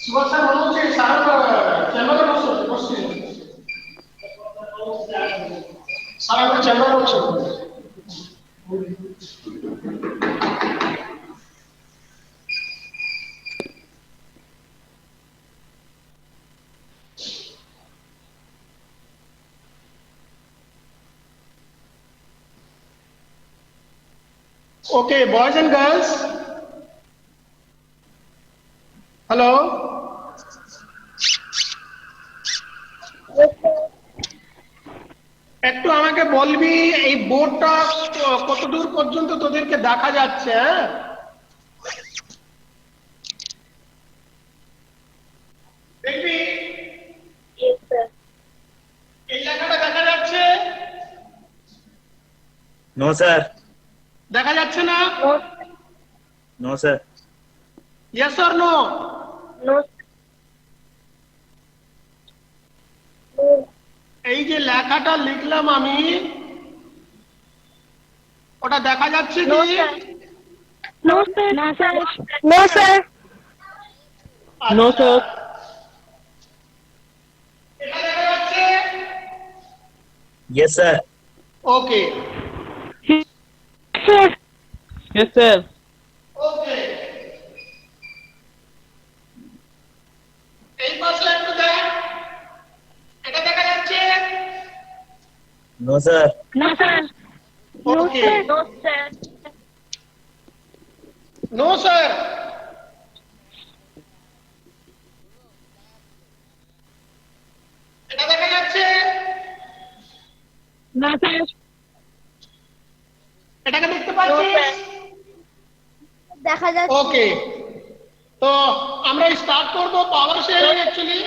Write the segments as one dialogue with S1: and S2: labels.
S1: Subhash sir ବନଉଛି sir ଚେମ୍ବରରେ ବସିଛି sir ଆମ ଚେମ୍ବରରେ ଅଛନ୍ତି। Okay, boys and girls. Hello. একটু আমাকে বলবি এই বোর্ডটা কত দূর পর্যন্ত তোদেরকে দেখা যাচ্ছে? হ্যাঁ, দেখবি এই লেখাটা দেখা যাচ্ছে?
S2: No sir.
S1: দেখা যাচ্ছে না?
S2: No sir.
S1: Yes or no? এই যে লেখাটা লিখলাম আমি, ওটা দেখা যাচ্ছে কি?
S3: No sir. No sir.
S4: No sir.
S2: No sir.
S1: এটা দেখা যাচ্ছে?
S2: Yes sir.
S1: Okay
S4: Sir.
S2: Yes sir.
S1: Okay, এই পাশে একটু দেখ, এটা দেখা যাচ্ছে?
S2: No sir.
S4: No sir.
S1: Okay,
S3: No sir.
S1: No sir. এটা দেখা যাচ্ছে?
S4: No sir.
S1: এটাকে দেখতে পাচ্ছিস?
S3: দেখা যাচ্ছে।
S1: ওকে, তো আমরা স্টার্ট করব পাওয়ার শেয়ারিং। অ্যাকচুয়ালি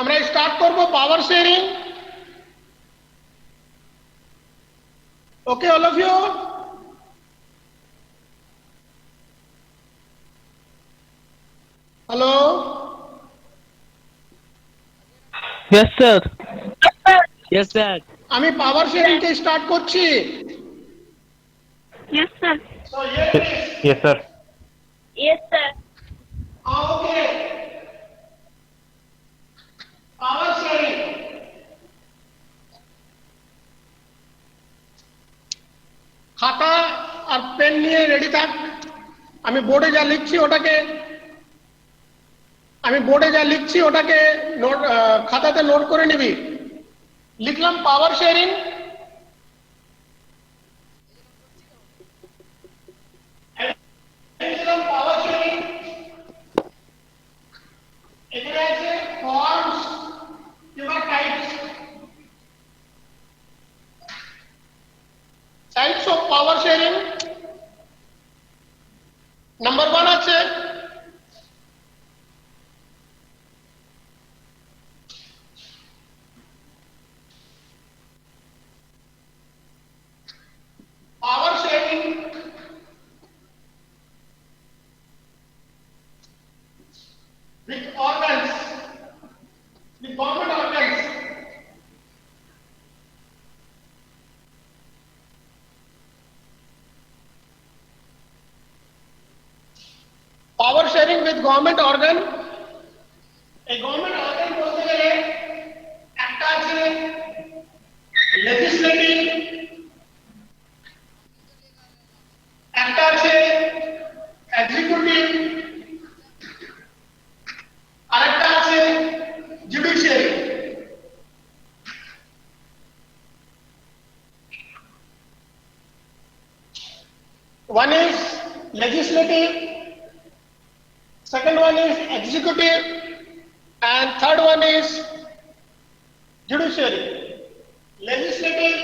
S1: আমরা স্টার্ট করব power sharing. Okay, all of you. Hello,
S2: yes sir. Yes sir.
S1: আমি পাওয়ার শেয়ারিং কে স্টার্ট করছি।
S4: Yes sir.
S1: So here it is.
S2: Yes sir.
S3: Yes sir.
S1: Okay, power sharing. খাতা আর pen নিয়ে ready থাক। আমি বোর্ডে যা লিখছি ওটাকে নোট, খাতাতে নোট করে নিবি। লিখলাম পাওয়ার শেয়ারিং। লিখলাম পাওয়ার শেয়ারিং। এখানে আছে ফর্মস কিংবা types. Types of power sharing. Number 1 আছে power sharing with organs, with government organs. Power sharing with government organ. A government organ বলতে গেলে একটা আছে legislative, একটা আছে executive, আরেকটা আছে judiciary। One is legislative, second one is executive, and third one is judiciary. Legislative,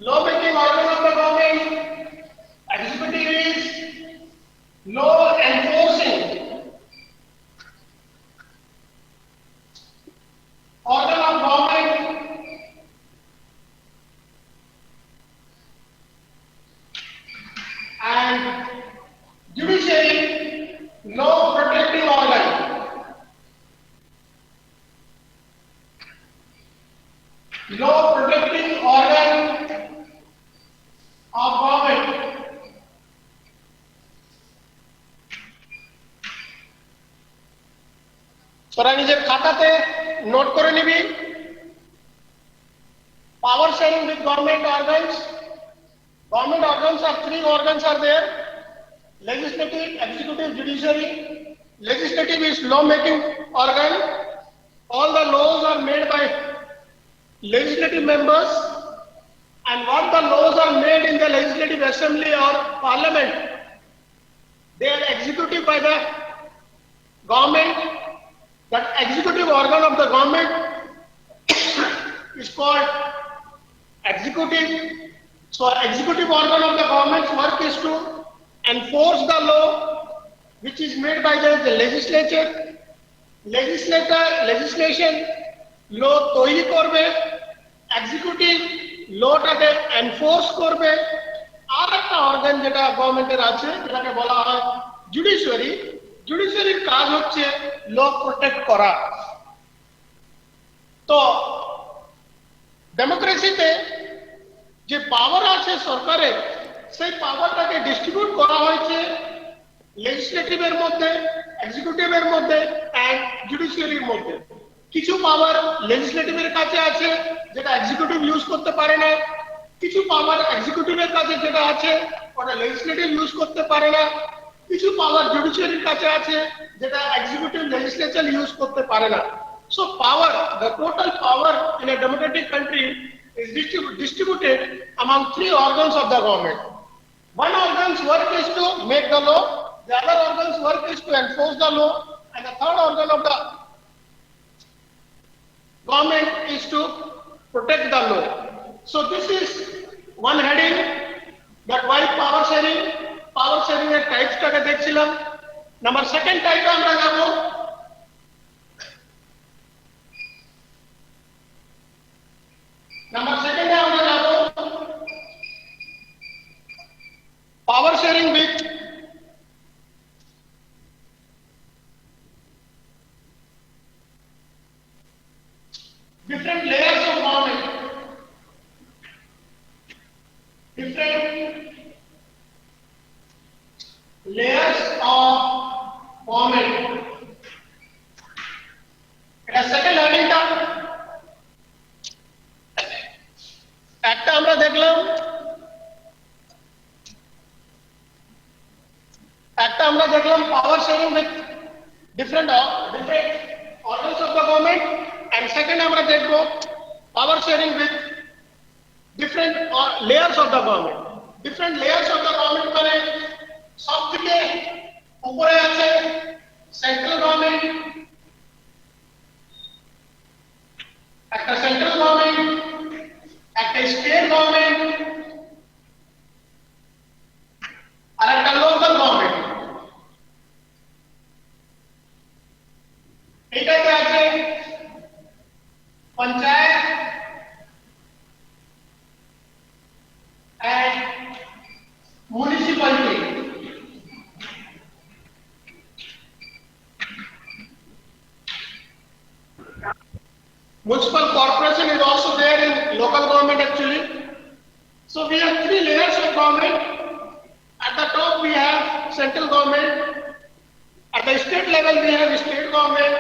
S1: law making organ of the government. Executive is law enforcing organ of government. And judiciary, law protecting organ. Law protecting organ of government. তোরা নিজের খাতাতে note করে নিবি power sharing with government organs. Government organs are three organs are there: legislative, executive, judiciary. Legislative is law making organ. All the laws are made by legislative members, and what the laws are made in the legislative assembly or parliament, they are executed by the government. That executive organ of the government is called executive. So executive organ of the government's work is to enforce the law which is made by the legislature. Legislation law তৈরি করবে, executive lawটাকে enforce করবে। আর একটা organ যেটা গভর্নমেন্টের আছে যেটাকে বলা হয় জুডিশিয়ারি। জুডিশিয়ারির কাজ হচ্ছে ল প্রোটেক্ট করা। তো ডেমোক্রেসিতে যে পাওয়ার আছে সরকারের, সেই পাওয়ারটাকে ডিস্ট্রিবিউট করা হয়েছে লেজিসলেটিভের মধ্যে, এক্সিকিউটিভের মধ্যে এন্ড জুডিশিয়ারির মধ্যে। কিছু পাওয়ার লেজিসলেটিভের কাছে আছে যেটা এক্সিকিউটিভ ইউজ করতে পারে না, কিছু পাওয়ার এক্সিকিউটিভের কাছে যেটা আছে ওটা লেজিসলেটিভ ইউজ করতে পারে না, কিছু পাওয়ার জুডিশিয়ারির কাছে আছে যেটা এক্সিকিউটিভ লেজিসলেচার ইউজ করতে পারে না। So power, the total power in a democratic country is distributed among three organs of the government. One organ's work is to make the law, the other organ's work is to enforce the law, and the third organ of the government is to protect the law. So this is one heading, that why power sharing. Power sharing এর টাইপসটাকে দেখছিলাম। Number second টাইপে আমরা যাব power sharing with different layers of government. Different layers of government. এটা second হেডিংটা। একটা আমরা দেখলাম, power sharing with different organs of the government, and second আমরা দেখব power sharing with different layers of the government. Different layers of the government মানে সব থেকে উপরে আছে সেন্ট্রাল গভর্নমেন্ট, একটা সেন্ট্রাল গভর্নমেন্ট, একটা স্টেট গভর্নমেন্ট, আর একটা লোকাল গভর্নমেন্ট। এটাতে আছে panchayat and municipality. Municipal corporation is also there in local government actually. So we have three layers of government. At the top we have central government. At the state level we have state government.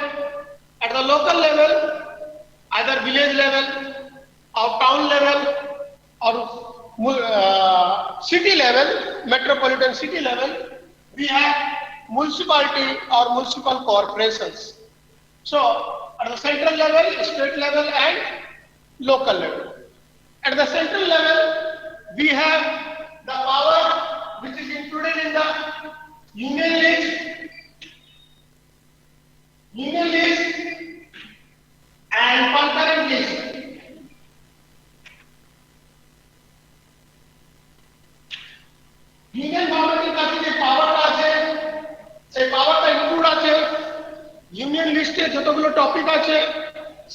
S1: At the local level, either village level or town level or city level, metropolitan city level, we have municipality or municipal corporations. So at the central level, state level and local level. At the central level, we have the power which is included in the union list and concurrent list.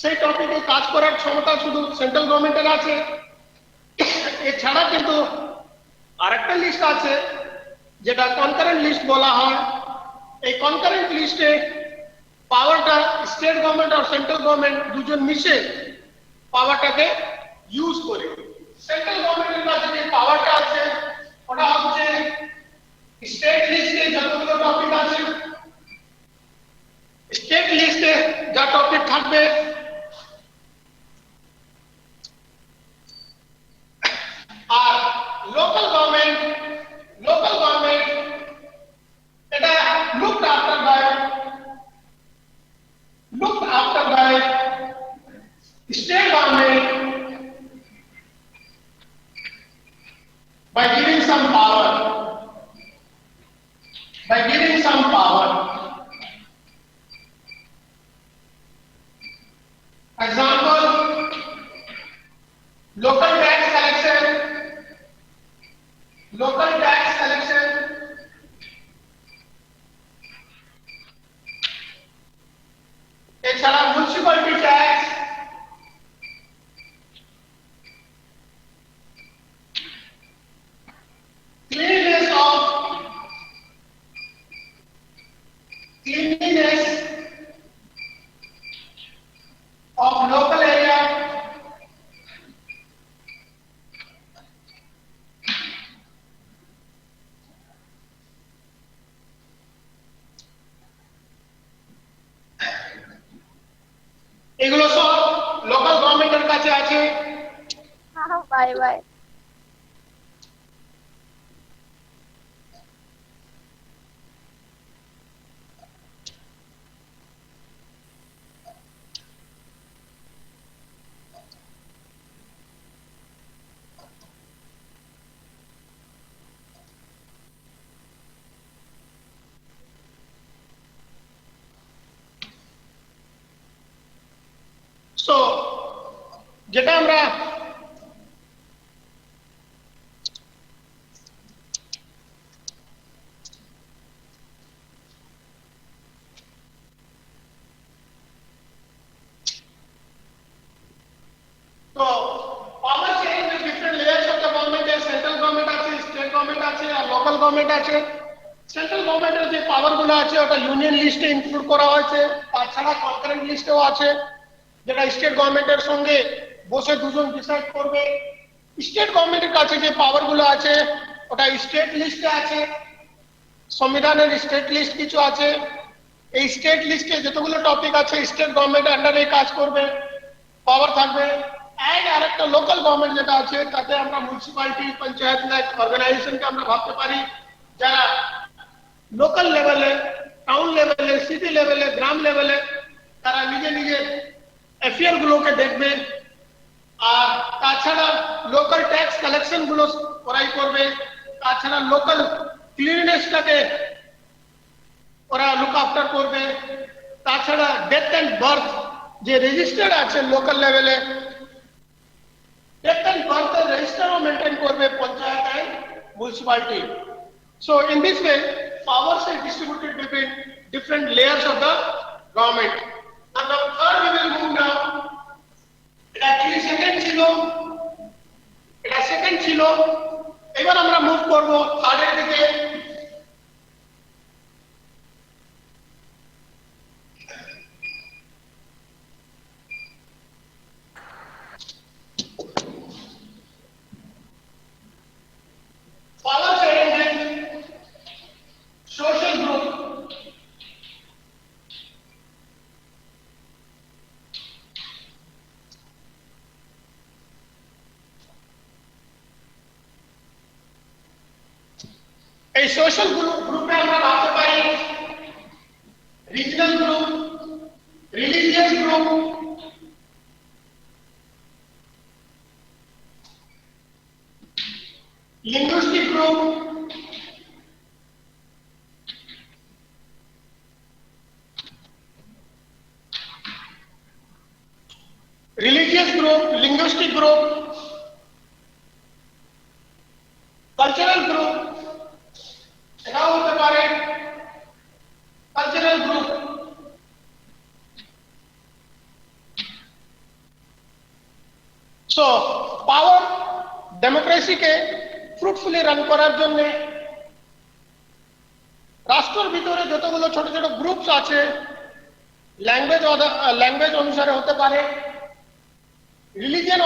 S1: সেই টপিকে কাজ করার ক্ষমতা শুধু central গভর্নমেন্টের আছে। এছাড়া কিন্তু আরেকটা লিস্ট আছে যেটা কনকারেন্ট লিস্ট বলা হয়। এই কনকারেন্ট লিস্টে পাওয়ারটা স্টেট গভর্নমেন্ট আর সেন্ট্রাল গভর্নমেন্ট দুজন মিশে পাওয়ারটাকে ইউজ করে। সেন্ট্রাল গভর্নমেন্টের কাছে যে পাওয়ারটা আছে ওটা হচ্ছে স্টেট লিস্টে যতগুলো টপিক আছে, স্টেট লিস্টে যা টপিক থাকবে আর লোকাল গভর্নমেন্ট এটা looked after by state government by giving some power. Example, local tax collection, এছাড়া municipality tax, cleanliness of local area, এগুলো সব লোকাল গভর্নমেন্টের কাছে আছে।
S3: Bye bye.
S1: সো যেটা আমরা তো পাওয়ার চেইন যে different layers of the government এর সেন্ট্রাল গভর্নমেন্ট আছে, স্টেট গভর্নমেন্ট আছে আর লোকাল গভর্নমেন্ট আছে। সেন্ট্রাল গভর্নমেন্টের যে পাওয়ার গুলো আছে ওটা ইউনিয়ন লিস্টে ইনক্লুড করা হয়েছে, তাছাড়া কনকারেন্ট লিস্টেও আছে যেটা স্টেট গভর্নমেন্টের সঙ্গে বসে দুজন ডিসাইড করবে। স্টেট গভর্নমেন্টের কাছে যে পাওয়ার গুলো আছে ওটা স্টেট লিস্টে আছে, সংবিধানের স্টেট লিস্ট কিছু আছে। এই স্টেট লিস্টে যতগুলো টপিক আছে স্টেট গভর্নমেন্টের আন্ডারে কাজ করবে, পাওয়ার থাকবে। এন্ড আরেকটা লোকাল গভর্নমেন্ট যেটা আছে তাতে আমরা মিউনিসিপ্যালিটি, পঞ্চায়েত লাইক অর্গানাইজেশনকে আমরা ভাবতে পারি যারা লোকাল লেভেলে, টাউন লেভেলে, সিটি লেভেলে, গ্রাম লেভেলে তারা নিজে নিজে অ্যাফেয়ার গুলোকে দেখবে। আর তাছাড়া লোকাল ট্যাক্স কালেকশন গুলো ওরাই করবে, তাছাড়া লোকাল ক্লিননেসটাকে ওরা লুক আফটার করবে। তাছাড়া ডেথ অ্যান্ড বার্থ যে রেজিস্টার্ড আছে লোকাল লেভেলে, ডেথ অ্যান্ড বার্থের রেজিস্টারও মেনটেন করবে panchayat and municipality. So in this way, powers are distributed between different layers of the government. And now third we will move now. এটা actually second ছিল, এবার আমরা move করব থার্ডের দিকে। Power sharing social group, এই social গ্রুপে আমরা ভাবতে পারি regional group, religious group, linguistic group, religious group, linguistic group, cultural group, এটাও হতে পারে কালচারাল গ্রুপ। পাওয়ার ডেমোক্রেসিকে ফ্রুটফুলি রান করার জন্য রাষ্ট্রের ভিতরে যতগুলো ছোট ছোট গ্রুপস আছে, ল্যাঙ্গুয়েজ অনুসারে হতে পারে, রিলিজিয়ন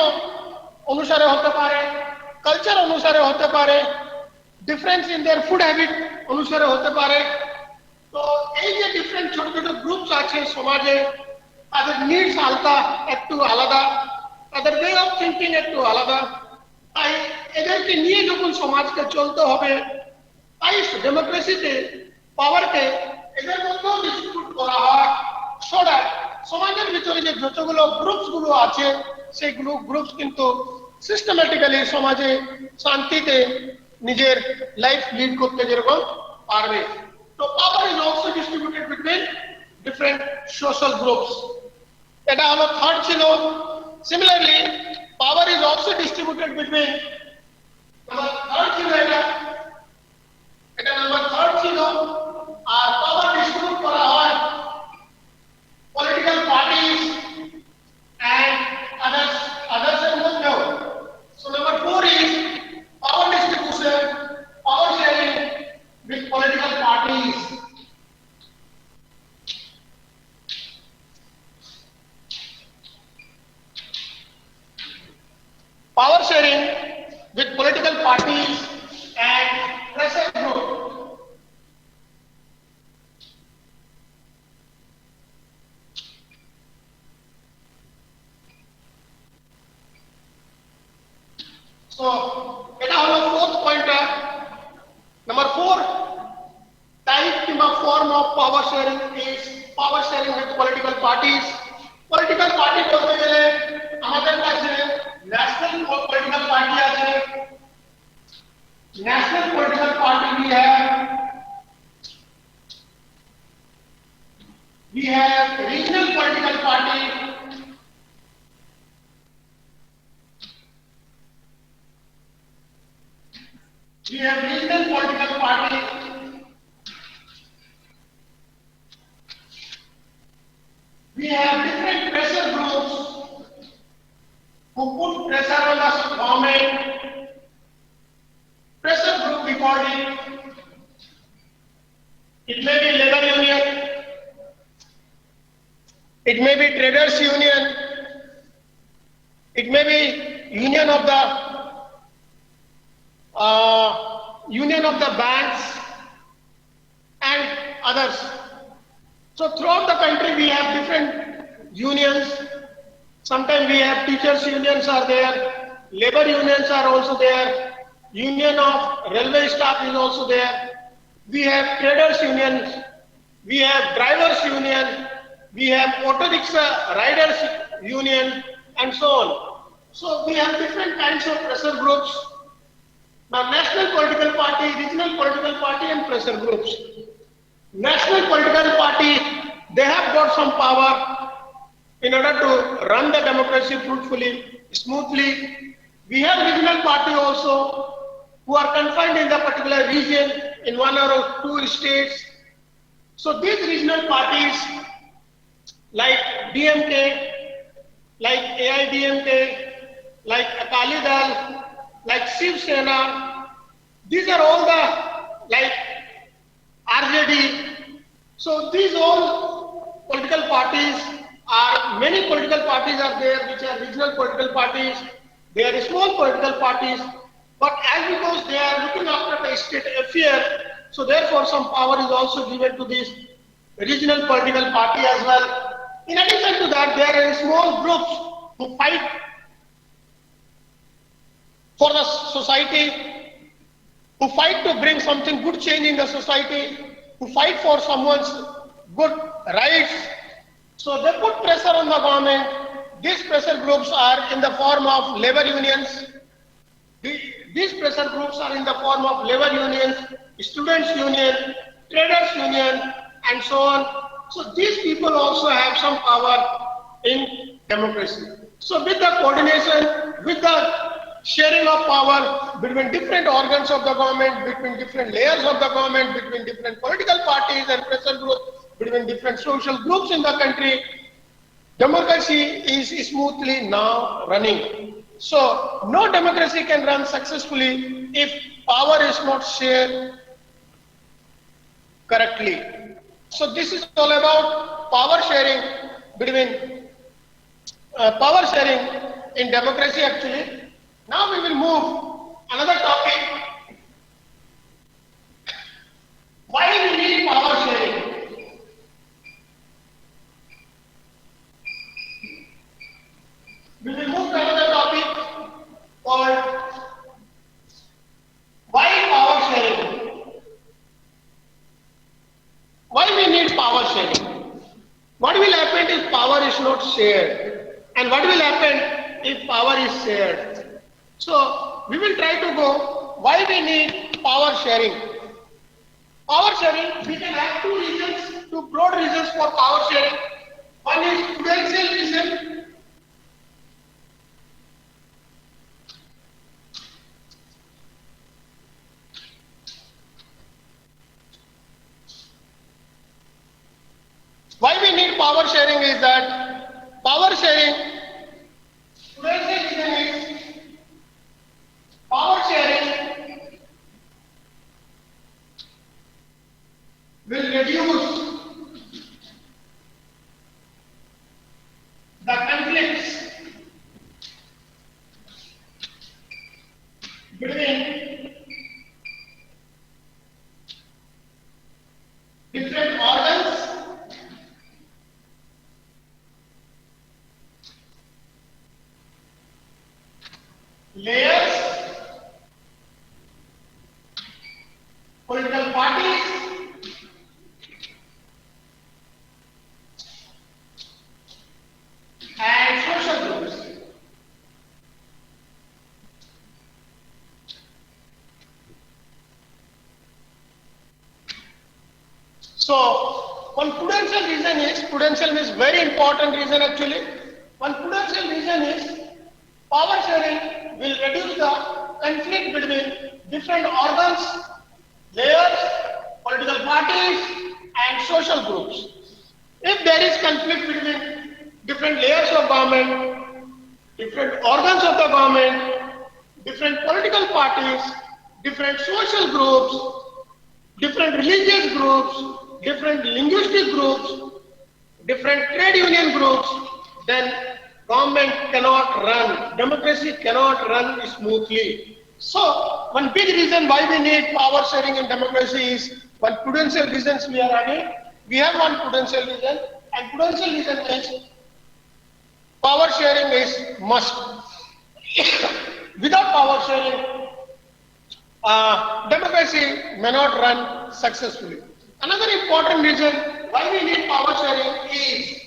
S1: অনুসারে হতে পারে, কালচার অনুসারে হতে পারে, difference in their food habit অনুসারে হতে পারে। তো এই যে ডিফারেন্ট ছোট ছোট গ্রুপস আছে সমাজে, তাদের নিডস একটু আলাদা, তাদের ওয়ে অফ থিঙ্কিং একটু আলাদা, তাই এদেরকে নিয়ে যখন সমাজকে চলতে হবে, তাই ডেমোক্রেসিতে পাওয়ারকে এদের মধ্যেও ডিস্ট্রিবিউট করা হয়, সো দ্যাট সমাজের ভিতরে যে যতগুলো গ্রুপস গুলো আছে সেইগুলো গ্রুপস কিন্তু সিস্টেমেটিক্যালি সমাজে শান্তিতে নিজের লাইফ লিড করতে যেরকম পারবে। তো power is also distributed between different social groups. এটা হলো থার্ড ছিল। Similarly power is also distributed between number third ছিল, এটা নাম্বার থার্ড ছিল। আর পাওয়ার ডিস্ট্রিবিউট করা হয় পলিটিক্যাল পার্টিজ and others এর মধ্যেও। So number 4 is power distribution, power sharing with political parties. Power sharing with political parties and pressure group. So, এটা হলো fourth pointer. Number 4, type কিংবা form of power sharing is power sharing with political parties. Political party বলতে গেলে আমাদের কাছে national political party আছে, national political party we have regional political party, we have regional political party, we have different pressure groups who put pressure on the government. Pressure group we call it. It may be labor union, it may be traders union, it may be union of the banks and others. So throughout the country we have different unions. Sometimes we have teachers unions are there, labor unions are also there, union of railway staff is also there, we have traders unions, we have drivers union, we have auto rickshaw riders union, and so on. So we have different kinds of pressure groups. Now national political party, regional political party and pressure groups. National political party, they have got some power in order to run the democracy fruitfully, smoothly. We have regional party also who are confined in the particular region in one or two states. So these regional parties like DMK, like AIDMK, like Akali Dal, like Shiv Sena, these are all the like RJD. So these all political parties are, many political parties are there which are regional political parties, they are small political parties, but as because they are looking after the state affair, so therefore some power is also given to this regional political party as well. In addition to that, there are small groups who fight for the society, who fight to bring something good change in the society, who fight for someone's good rights. So they put pressure on the government. These pressure groups are in the form of labor unions. These pressure groups are in the form of labor unions, students union, traders union, and so on. So these people also have some power in democracy. So with the coordination, with the sharing of power between different organs of the government, between different layers of the government, between different political parties and pressure groups, between different social groups in the country, democracy is smoothly now running. So no democracy can run successfully if power is not shared correctly. So this is all about power sharing between power sharing in democracy actually. Now we will move another topic. Why we need power sharing? We will move to another topic called why power sharing? Why we need power sharing? What will happen if power is not shared? And what will happen if power is shared? So we will try to go why we need power sharing. Power sharing, we can have two reasons, two broad reasons for power sharing. One is prudential reason. Why we need power sharing is that power sharing, prudential reason is power sharing will reduce the conflicts between different organs layers, political parties, and social groups. So, one prudential reason is, prudential is very important reason actually. One prudential reason is power sharing will reduce the conflict between different organs, layers, political parties, and social groups. If there is conflict between different layers of government, different organs of the government, different political parties, different social groups, different religious groups, different linguistic groups, different trade union groups, then government cannot run, democracy cannot run smoothly. So, one big reason why we need power sharing in democracy is one prudential reasons we are having. We have one prudential reason, and prudential reason is power sharing is must. Without power sharing, democracy may not run successfully. Another important reason why we need power sharing is,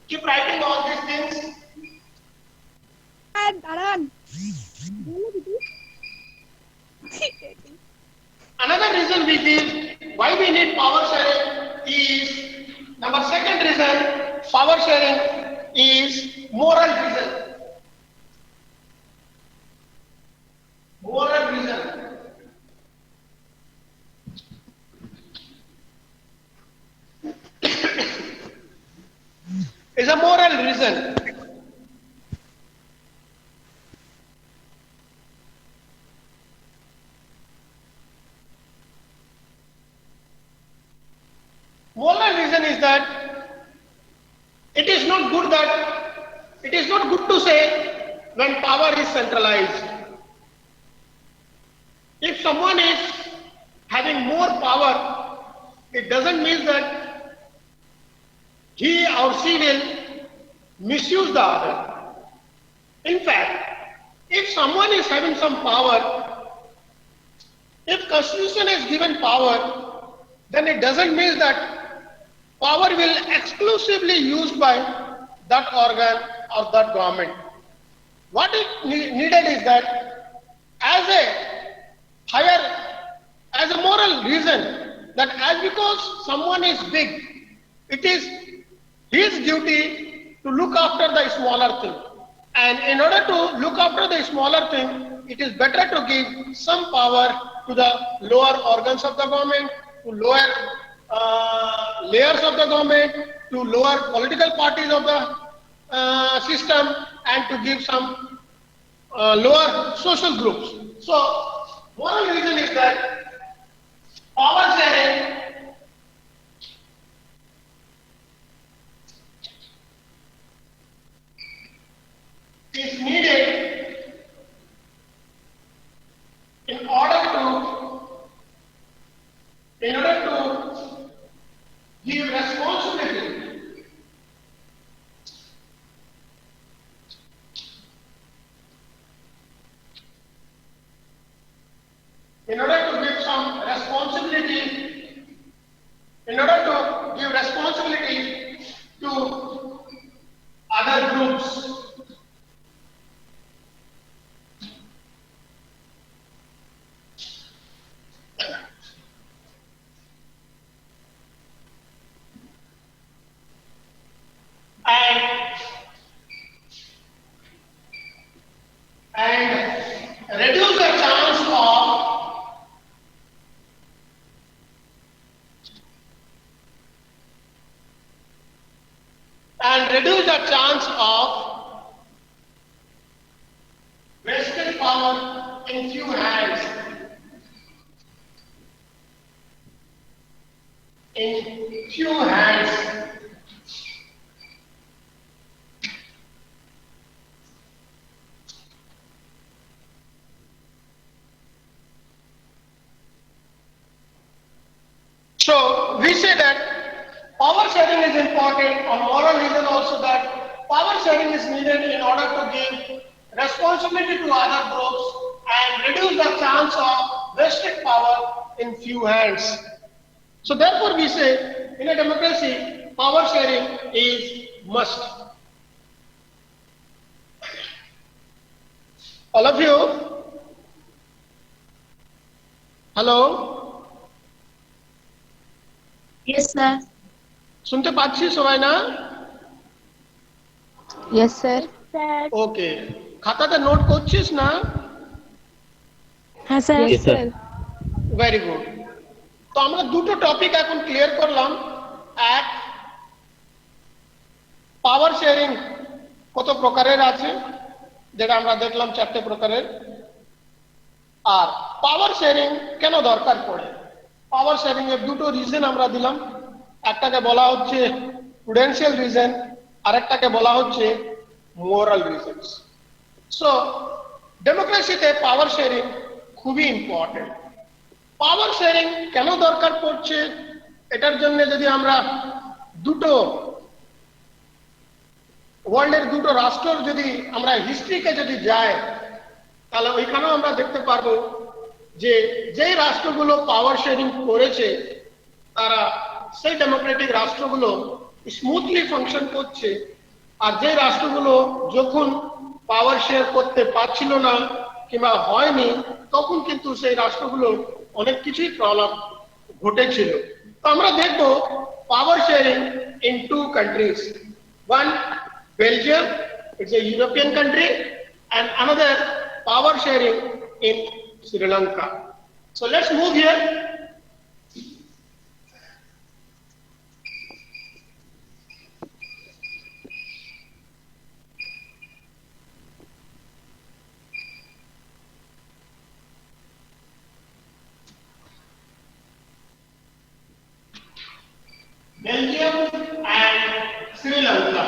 S1: keep writing all these things. Another reason we give why we need power sharing is, number second reason, power sharing is moral reason. Moral reason. Is a moral reason. Moral reason is that it is not good to say when power is centralized. If someone is having more power, it doesn't mean that he or she will misuse the other. In fact, if someone is having some power, if Constitution has given power, then it doesn't mean that power will exclusively used by that organ or that government. What is needed is that as a moral reason, that as because someone is big, it is his duty to look after the smaller thing. And in order to look after the smaller thing, it is better to give some power to the lower organs of the government, to lower layers of the government, to lower political parties of the system, and to give some lower social groups. So, moral reason is that power sharing is needed in order to give responsibility in order to give some responsibility in order to give responsibility to other groups. And reduce the chance of wasted power in few hands. In few hands. So we say that power sharing is important, or moral reason also that power sharing is needed in order to give responsibility to other groups and reduce the chance of wasted power in few hands. So therefore we say in a democracy power sharing is must. All of you? Hello?
S3: Yes, sir.
S1: শুনতে পাচ্ছি সবাই না?
S3: Yes, sir.
S1: ওকে, খাতাতে note করছিস না?
S3: হ্যাঁ sir.
S2: Yes, sir.
S1: Very good. তো আমরা দুটো টপিক এখন ক্লিয়ার করলাম। এক, পাওয়ার শেয়ারিং কত প্রকারের আছে, যেটা আমরা দেখলাম 4টে প্রকারের। আর পাওয়ার শেয়ারিং কেন দরকার পড়ে, পাওয়ার শেয়ারিং এর দুটো রিজন আমরা দিলাম। একটাকে বলা হচ্ছে প্রুডেন্সিয়াল রিজন, আরেকটাকে বলা হচ্ছে মোরাল রিজনস। সো ডেমোক্রেসিতে পাওয়ার শেয়ারিং খুবই ইম্পর্টেন্ট। পাওয়ার শেয়ারিং কেন দরকার পড়ছে, এটার জন্য যদি আমরা দুটো ওয়ার্ল্ডের দুটো রাষ্ট্রের যদি আমরা হিস্ট্রিকে যদি যাই, তাহলে ওইখানেও আমরা দেখতে পারবো যে যেই রাষ্ট্রগুলো পাওয়ার শেয়ারিং করেছে তারা সেই ডেমোক্রেটিক রাষ্ট্রগুলো স্মুথলি ফাংশন করছে, আর যে রাষ্ট্রগুলো যখন পাওয়ার শেয়ার করতে পারছিল না কিংবা হয়নি, তখন কিন্তু সেই রাষ্ট্রগুলো অনেক কিছুই প্রবলেম ঘটেছিল। তো আমরা দেখব power sharing in two countries, one Belgium, it's a European country, and another power sharing in Sri Lanka. So let's move here. Belgium and Sri Lanka.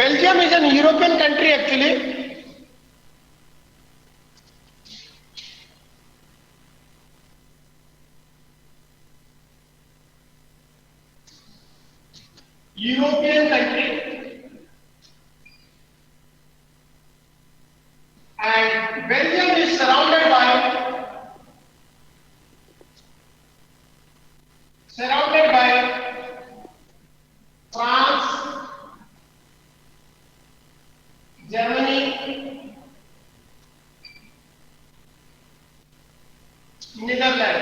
S1: Belgium is an European country actually. European country, and Belgium is surrounded by France, Germany, Netherland,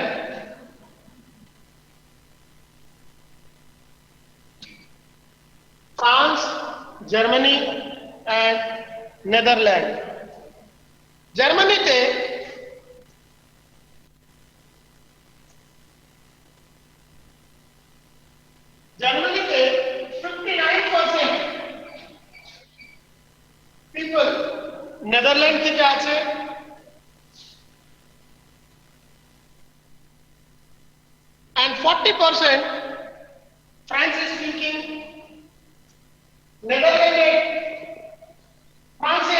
S1: France, Germany and Netherland. Germany के Germany के 59% people Netherland থেকে আছে, and 40% French speaking, Netherlands, France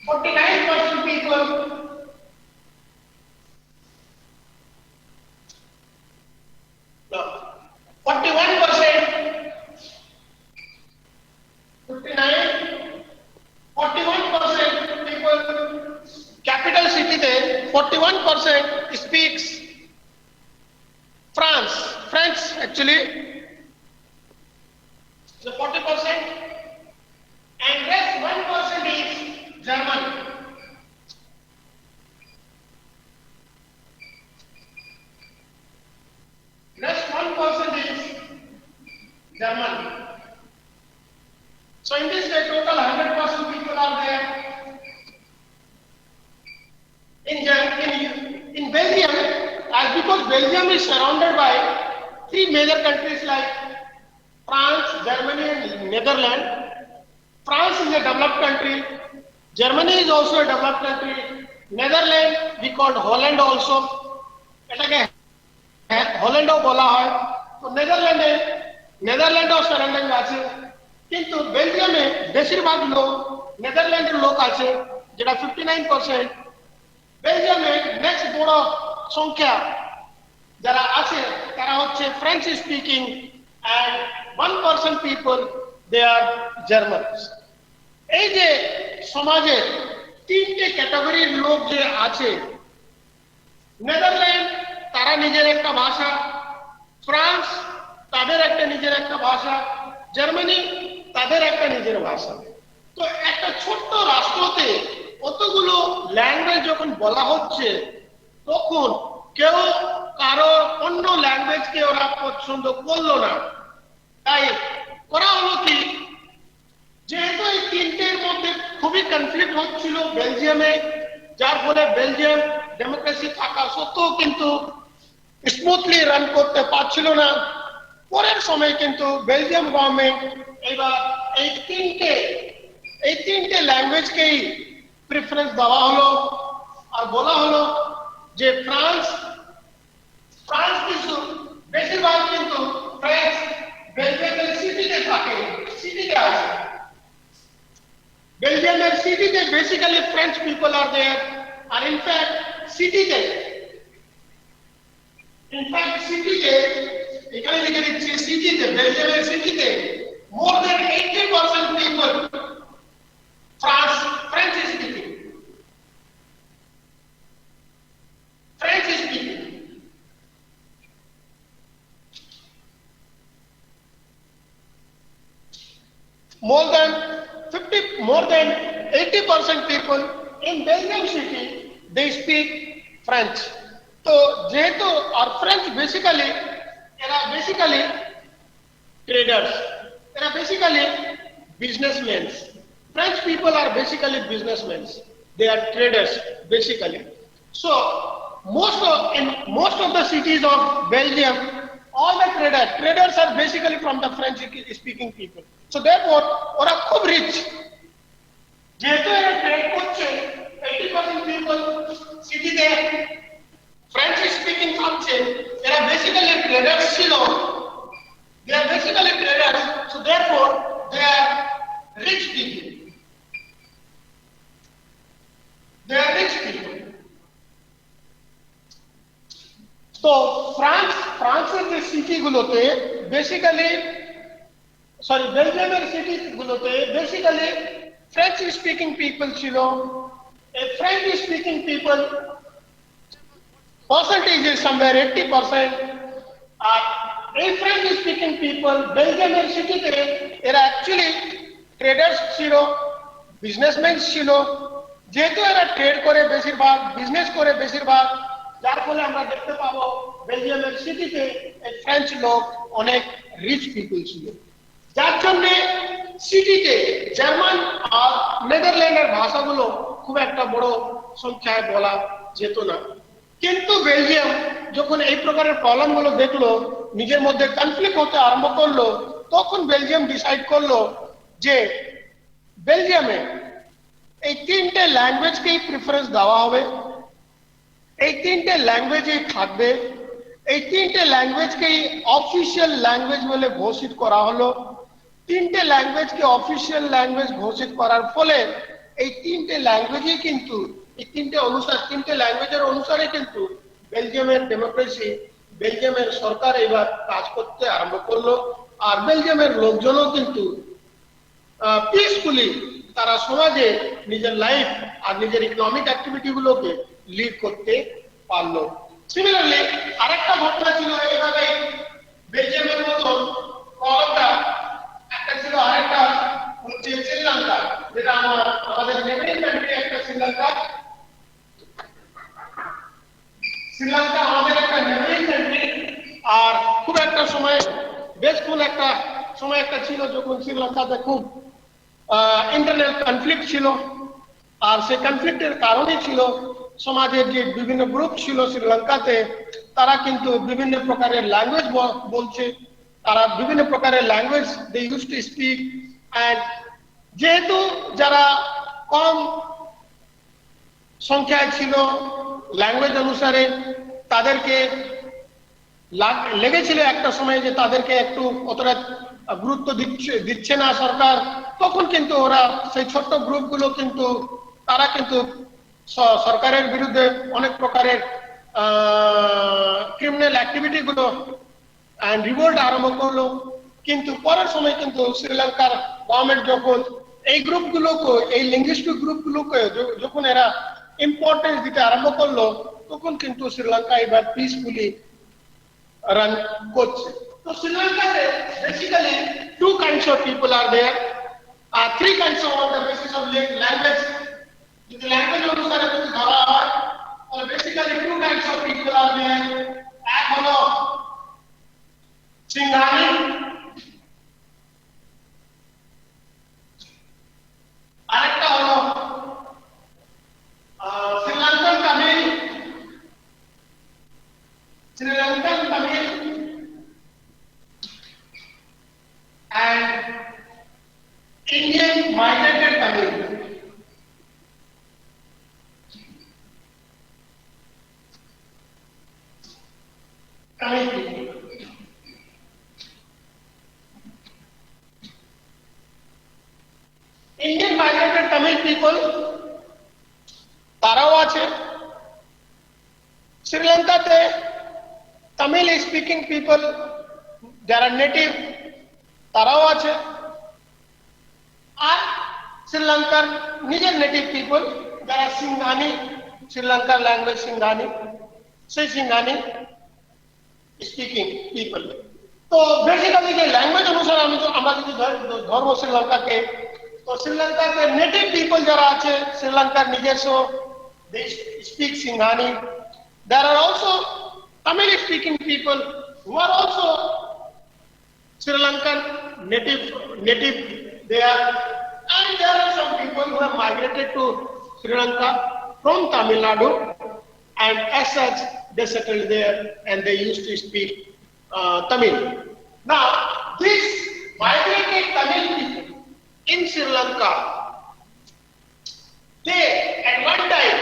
S1: 49% people, no, 41%, 59, 41% people, capital city there, 41% speaks French actually, so 40%, and rest 1% is German. Rest 1% is German. So in this way, total 100% people are there. In Belgium, as because Belgium is surrounded by three major countries like France, Germany and Netherlands. France is a developed country. Germany is also a developed country. Netherlands we called Holland also. Holland बोला है तो Netherland और surrounding আছে কিন্তু বেলজিয়ামে বেশিরভাগ লোক নেদারল্যান্ডের লোক আছে যেটা 59%। বেলজিয়ামে নেক্সট বড় সংখ্যা যারা আছে তারা হচ্ছে French speaking and 1% people they are Germans। এই যে সমাজে তিনটে ক্যাটাগরির লোক যে আছে, নেদারল্যান্ড তারা নিজের একটা ভাষা, ফ্রান্স তাদের একটা নিজের একটা ভাষা, জার্মানি তাদের একটা নিজের ভাষা। তো একটা ছোট্ট রাষ্ট্রতে কতগুলো ল্যাঙ্গুয়েজ যখন বলা হচ্ছে তখন কেউ কারো অন্য ল্যাঙ্গুয়েজকে ওরা পছন্দ করলো না। তাই করা হলো কি, যেহেতু এই তিনটের মধ্যে খুবই কনফ্লিক্ট হচ্ছিল বেলজিয়ামে, যার ফলে বেলজিয়াম ডেমোক্রেসি থাকা সত্ত্বেও কিন্তু স্মুথলি রান করতে পারছিল না। পরের সময় কিন্তু বেলজিয়াম গভর্নমেন্ট এবার এই তিনটে ল্যাঙ্গুয়েজকেই প্রিফারেন্স দেওয়া হলো আর বলা হলো যে ফ্রান্স কিছু বেশিরভাগ কিন্তু ফ্রেঞ্চ বেলজিয়ামের সিটিতে থাকে, সিটিতে আছে। বেলজিয়ামের সিটিতে বেসিক্যালি ফ্রেঞ্চ পিপল আর দেয়ার, আর ইনফ্যাক্ট সিটিতে এখানে লিখে দিচ্ছি সিটিতে, বেলজিয়ামের সিটিতে মোর দেন 80% people French speaking. More than 80% people in Belgium city they speak French। तो जेहेतु और French basically traders, era basically businessmen। French people are basically businessmen, they are traders basically। So in most of the cities of Belgium, all the traders are basically from the French speaking people। So therefore ওরা খুব rich, যেহেতু এরা trade করছে 80% people সিটিতে French speaking থাকছে, এরা basically traders ছিল, they are basically traders, so therefore they are rich people, তো ফ্রান্সের যে সিটি গুলোতে বেলজিয়ামের সিটি গুলোতে বেসিক্যালি ফ্রেঞ্চ স্পিকিং পিপল ছিল। এই French speaking people percentage is somewhere 80%। আর এই ফ্রেঞ্চ স্পিকিং পিপল বেলজিয়ামের সিটিতে এরা অ্যাকচুয়ালি ট্রেডার্স ছিল, বিজনেসম্যান ছিল, যেহেতু এরা ট্রেড করে বেশিরভাগ, বিজনেস করে বেশিরভাগ, যার ফলে আমরা দেখতে পাবো বেলজিয়ামের সিটিতে ফ্রেঞ্চ লোক অনেক রিচ পিপল ছিল, যার জন্য সিটিতে জার্মান আর নেদারল্যান্ডের ভাষাগুলো খুব একটা বড় সংখ্যায় বলা যেত না। কিন্তু বেলজিয়াম যখন এই প্রকারের প্রবলেম গুলো দেখলো, নিজের মধ্যে কনফ্লিক্ট হতে আরম্ভ করলো, তখন বেলজিয়াম ডিসাইড করলো যে বেলজিয়ামে এই তিনটে ল্যাঙ্গুয়েজকেই প্রিফারেন্স দেওয়া হবে, এই তিনটে ল্যাঙ্গুয়েজই থাকবে, এই তিনটে ল্যাঙ্গুয়েজকেই অফিসিয়াল ল্যাঙ্গুয়েজ বলে ঘোষিত করা হলো। তিনটে ল্যাঙ্গুয়েজকে অফিসিয়াল ল্যাঙ্গুয়েজ ঘোষিত করার ফলে এই তিনটে ল্যাঙ্গুয়েজই কিন্তু, এই তিনটে ল্যাঙ্গুয়েজের অনুসারে কিন্তু বেলজিয়ামের ডেমোক্রেসি, বেলজিয়ামের সরকার এবার কাজ করতে আরম্ভ করলো। আর বেলজিয়ামের লোকজনও কিন্তু পিসফুলি তারা সমাজে নিজের লাইফ আর নিজের ইকোনমিক অ্যাক্টিভিটি গুলোকে লিড করতে পারলো। সিমিলারলি আরেকটা ঘটনা ছিল এইভাবে বেলজিয়ামের মতন প্রবলেমটা একটা ছিল, আরেকটা হচ্ছে শ্রীলঙ্কা, যেটা আমাদের নেবারিং কান্ট্রি একটা শ্রীলঙ্কা। শ্রীলঙ্কা আমাদের একটা নেবারিং কান্ট্রি। আর খুব একটা সময়, বেশ কোন একটা সময় একটা ছিল যখন শ্রীলঙ্কাতে খুব ইন্টারনাল কনফ্লিক্ট ছিল। আর সেই কনফ্লিক্টের কারণে ছিল সমাজের যে বিভিন্ন গ্রুপ ছিল শ্রীলঙ্কাতে, তারা কিন্তু বিভিন্ন প্রকারের ল্যাঙ্গুয়েজ বলছে, তারা বিভিন্ন প্রকারের language they use to speak. And যেহেতু যারা কম সংখ্যায় ছিল ল্যাঙ্গুয়েজ অনুসারে, তাদেরকে লেগেছিল একটা সময় যে তাদেরকে একটু অতটা গুরুত্ব দিচ্ছে না সরকার। তখন কিন্তু ওরা সেই ছোট্ট গ্রুপগুলো কিন্তু তারা কিন্তু সরকারের বিরুদ্ধে অনেক প্রকারের ক্রিমিনাল অ্যাক্টিভিটি গুলো রিভোল্ট আরম্ভ করলো। কিন্তু পরের সময় কিন্তু শ্রীলঙ্কার গভর্নমেন্ট যখন এই গ্রুপগুলোকে, এই লিঙ্গুইস্টিক গ্রুপগুলোকে যখন এরা ইম্পর্টেন্স দিতে আরম্ভ করলো, তখন কিন্তু শ্রীলঙ্কা এবার পিসফুলি রান করছে। তো শ্রীলঙ্কাতে basically two kinds of people are there, three kinds of on the basis of language. যদি ল্যাঙ্গুয়েজ অনুসারে যদি ধরা হয় তাহলে basically two kinds of people are there. এক হলো সিংহানি, আরেকটা হলো Sri Lankan Tamil, and Indian migrated Tamil. Indian migrated Tamil people তারাও আছে শ্রীলঙ্কাতে। Tamil speaking people যারা নেটিভ তারাও আছে, আর শ্রীলঙ্কার নিজের নেটিভ পিপল যারা সিংহানি, শ্রীলঙ্কার ল্যাঙ্গুয়েজ সিংহানি, সেই সিংহানি স্পিকিং পিপল। তো বেসিক্যালি যে ল্যাঙ্গুয়েজ অনুসারে আমরা যদি ধর্ম শ্রীলঙ্কাকে, তো শ্রীলঙ্কাতে নেটিভ পিপল যারা আছে শ্রীলঙ্কার নিজস্ব, they speak Singhani. There are also Tamil speaking people who are also Sri Lankan native there, and there are some people who have migrated to Sri Lanka from Tamil Nadu, and as such they settled there and they used to speak Tamil. Now this migrated Tamil people in Sri Lanka, they at one time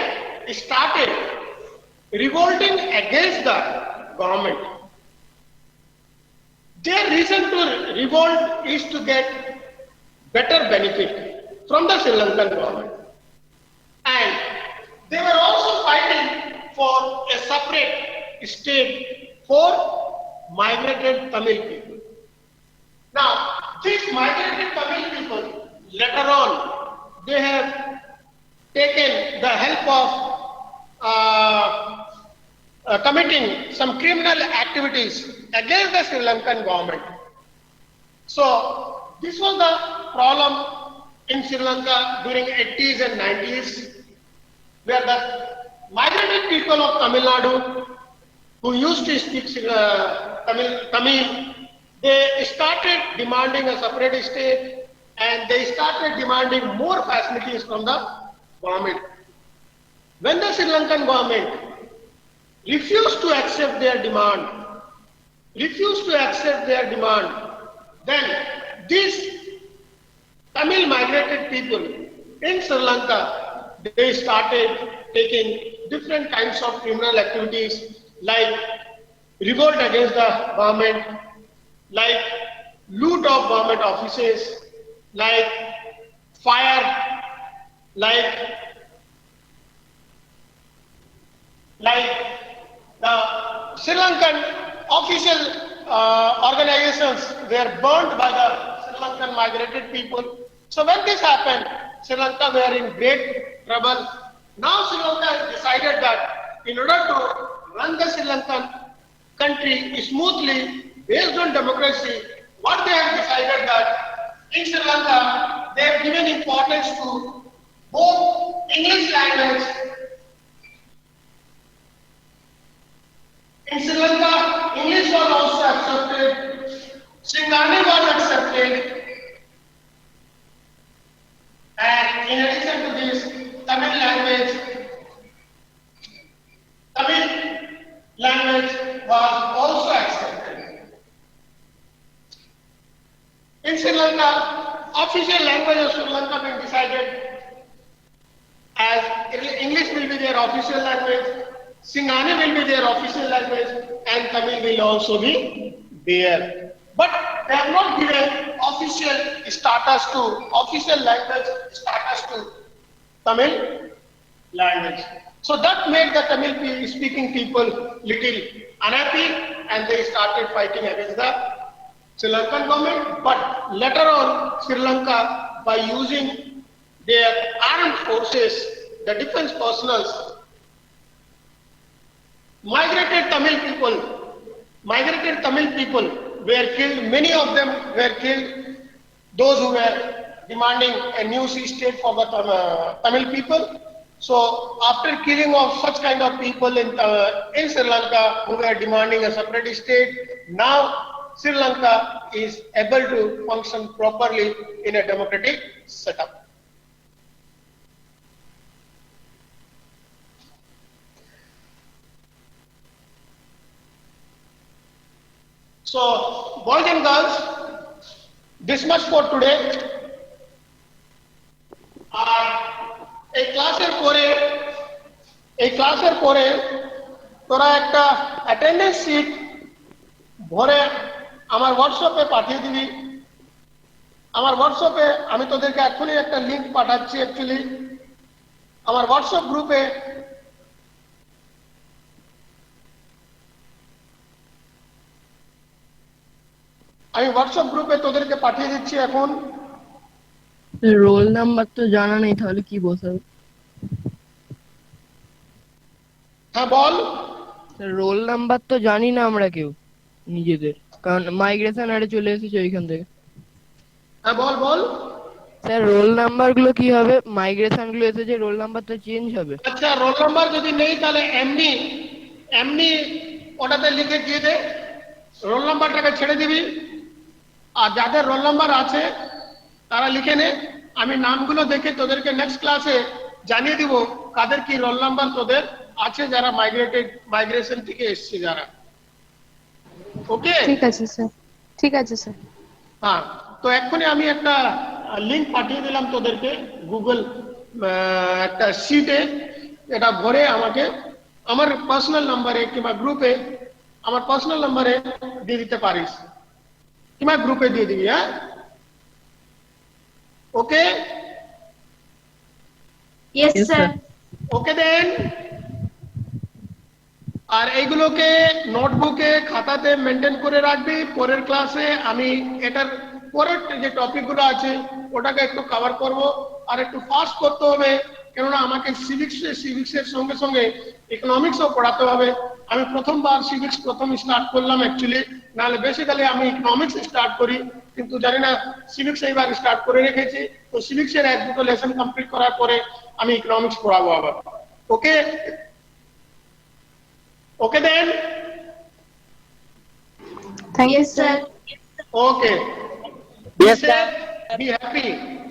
S1: started revolting against the government. Their reason to revolt is to get better benefit from the Sri Lankan government. And they were also fighting for a separate state for migrated Tamil people. Now, these migrated Tamil people, later on, they have taken the help of committing some criminal activities against the Sri Lankan government. So this was the problem in Sri Lanka during 80s and 90s, where the migrated people of Tamil Nadu who used to speak Tamil, they started demanding a separate state and they started demanding more facilities from the government. When the Sri Lankan government refused to accept their demand, then these Tamil migrated people in Sri Lanka, they started taking different kinds of criminal activities like revolt against the government, like loot of government offices, like fire, like the Sri Lankan official organizations were burned by the Sri Lankan migrated people. So when this happened, Sri Lanka were in great trouble. Now Sri Lanka has decided that in order to run the Sri Lankan country smoothly based on democracy, what they have decided that in Sri Lanka they have given importance to both English language. In Sri Lanka, English was also accepted, Singhani was accepted, and in addition to this, Tamil language was also accepted. In Sri Lanka, official language of Sri Lanka been decided as English will be their official language, Singhani will be their official language, and Tamil will also be there. But they have not given official language status to Tamil language. So that made the Tamil speaking people little unhappy and they started fighting against the Sri Lankan government. But later on, Sri Lanka, by using their armed forces, the defense personnel, migrated Tamil people were killed, many of them were killed, those who were demanding a new state for the Tamil people. So after killing of such kind of people in Sri Lanka who were demanding a separate state, now Sri Lanka is able to function properly in a democratic setup. So, boys and girls, this much for today. এই ক্লাসের পরে তোরা একটা attendance sheet ভরে আমার হোয়াটসঅ্যাপে পাঠিয়ে দিবি। আমার হোয়াটসঅ্যাপে আমি তোদেরকে এখনই একটা লিংক পাঠাচ্ছি। অ্যাকচুয়ালি আমার হোয়াটসঅ্যাপ গ্রুপে তোদেরকে পাঠিয়ে দিচ্ছি এখন।
S4: রোল নাম্বার তো জানা নেই, তাহলে কি বসাবো?
S1: হ্যাঁ বল।
S4: রোল নাম্বার তো জানি না আমরা কেউ নিজেদের, কারণ মাইগ্রেশন আরে চলে এসেছে ওইখান থেকে।
S1: হ্যাঁ বল বল।
S4: স্যার রোল নাম্বার গুলো কি হবে? মাইগ্রেশন গুলো এসেছে, রোল নাম্বার তো চেঞ্জ হবে।
S1: আচ্ছা, রোল নাম্বার যদি নেই তাহলে এমনি ওটাতে লিখে দিয়ে দে, রোল নাম্বারটাকে ছেড়ে দিবি। আর যাদের রোল নাম্বার আছে তারা লিখে নে। আমি নামগুলো দেখে তোদেরকে নেক্সট ক্লাসে জানিয়ে দিব কাদের কি রোল নাম্বার তোদের আছে, যারা মাইগ্রেশন থেকে এসেছে যারা। ওকে,
S3: ঠিক আছে স্যার, ঠিক আছে স্যার।
S1: হ্যাঁ, তো এক্ষুনি আমি একটা লিংক পাঠিয়ে দিলাম তোদেরকে গুগল একটা শিটে। এটা ভরে আমাকে আমার পার্সোনাল নাম্বারে কিংবা গ্রুপে, আমার পার্সোনাল নাম্বারে দিয়ে দিতে পারিস কিংবা গ্রুপে দিয়ে দিবি। হ্যাঁ, ওকে
S3: ইয়েস স্যার।
S1: ওকে দেন। আর এইগুলোকে নোটবুকে খাতাতে মেনটেন করে রাখবি। পরের ক্লাসে আমি এটার পরের যে টপিকগুলো আছে ওটাকে একটু কভার করব। আর একটু ফাস্ট করতে হবে, কেননা আমাকে সিভিক্সের সঙ্গে সঙ্গে ইকোনমিক্সও পড়াতে হবে। আমি প্রথমবার সিভিক্স স্টার্ট করলাম অ্যাকচুয়ালি, নাহলে বেসিক্যালি আমি ইকোনমিক্স স্টার্ট করি, কিন্তু জানি না সিভিক্স এইবার স্টার্ট করে রেখেছি। তো সিভিক্সের এক দুটো লেসন কমপ্লিট করার পরে আমি ইকোনমিক্স পড়াবো আবার। Okay? Okay then?
S3: Thank you,
S5: Yes,
S3: sir.
S5: sir.
S1: Okay. Be safe, be happy.